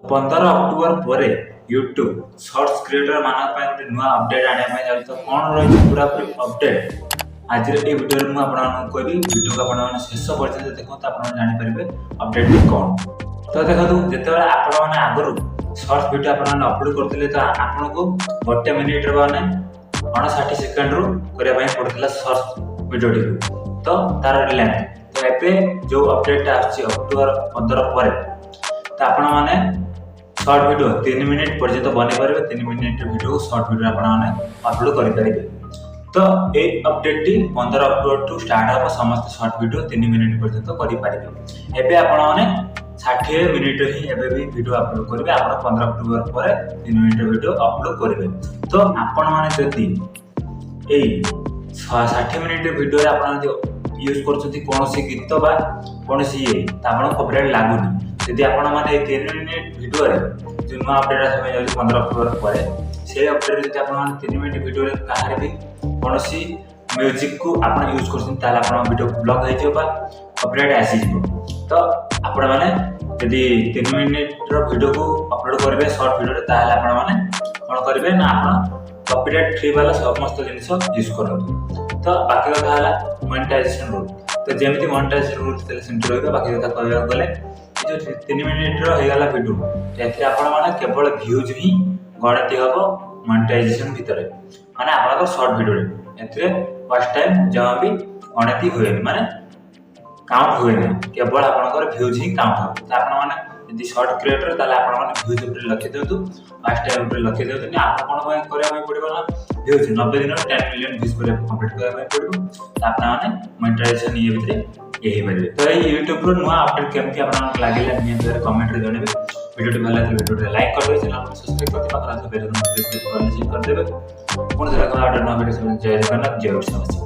15 October पर YouTube shorts creator मान नुआ अपडेट आने जाऊँ तो कौन रही पूरा पूरी अपडेट आज वीडियो में आपको कहबी वीडियो को आप शेष पर्यटन देखो आप जानीपर अपडेट कौन तो देखो जिते आपण आगु शॉर्ट्स वीडियो अपलोड करते तो आपन को गोटे मिनिट मैंने 59 सेकेंड रु करने पड़ता शॉर्ट्स वीडियो टी तो तार लेंथ तो एबे जो अपडेट अक्टोबर 15 पर तो आपण मैंने शॉर्ट वीडियो 3 मिनिट पर्यंत बन पारे 3 minute video short video upload करेंगे तो ये अपडेट टी 15 अक्टोबर टू स्टार्ट हम समस्त शॉर्ट वीडियो 3 मिनिट पर्यंत करेंगे एबे आपण मैंने 60 मिनिट ही एबे भी वीडियो अपलोड करेंगे आप 15 अक्टोबर पर 3 मिनिट वीडियो अपलोड करेंगे तो आपण मैंने जदि 60 मिनिट वीडियो आप यूज कर कौन गीत बा कौन ये कॉपीराइट लगुनि यदि आपण मैंने 3 मिनिट वीडियो जो नुआ अपडेट आसे 15 अक्टोबर पर से अपडेट जब आप 3 मिनिट वीडियो कहार भी कौन म्यूजिक को आप यूज कर वीडियो ब्लॉक हो कॉपीराइट आसी तो आपण मैंने यदि 3 मिनिट वीडियो को अपलोड करेंगे शॉर्ट वीडियो ताहले आपण मैंने कौन करेंगे ना आप कॉपीराइट फ्री वाला समस्त जिनिस यूज करते तो बाकी कथा है मोनेटाइजेशन रूल तो जमी मोनेटाइजेशन रूल सेमती रही बाकी कथा कहवा गले जो 3 मिनिट होगा वीडियो ये आपण केवल व्यूज ही गणति हम मोनेटाइजेशन भितर माने आप शॉर्ट वीडियो ए फर्स्ट टाइम जहाँ भी गणति हुए माने काउंट हुए केवल आपंकर व्यूज ही काउंट हो आपने शॉर्ट क्रिएटर ताले आपने व्यूज ऊपर लखी दिंतु फर्स्ट टाइम ऊपर लखी दिंतु आप कौन करने पड़ो ना व्यूज 90 दिन 10 मिलियन व्यूज कंप्लीट करने पड़ो आपने मोनेटाइजेशन ये भितर यही पारे तो ये यूट्यूब नुआ अपडेट केमती आपको लगे निहत कमेंट रे जनइबे वीडियो भल लगे वीडियो लाइक कर देबे चैनल को सब्सक्राइब करते पाखा बेल नोटिफिकेशन कर देबे पुणी जरा अपडेट न वीडियो जय जगन्नाथ जय श्री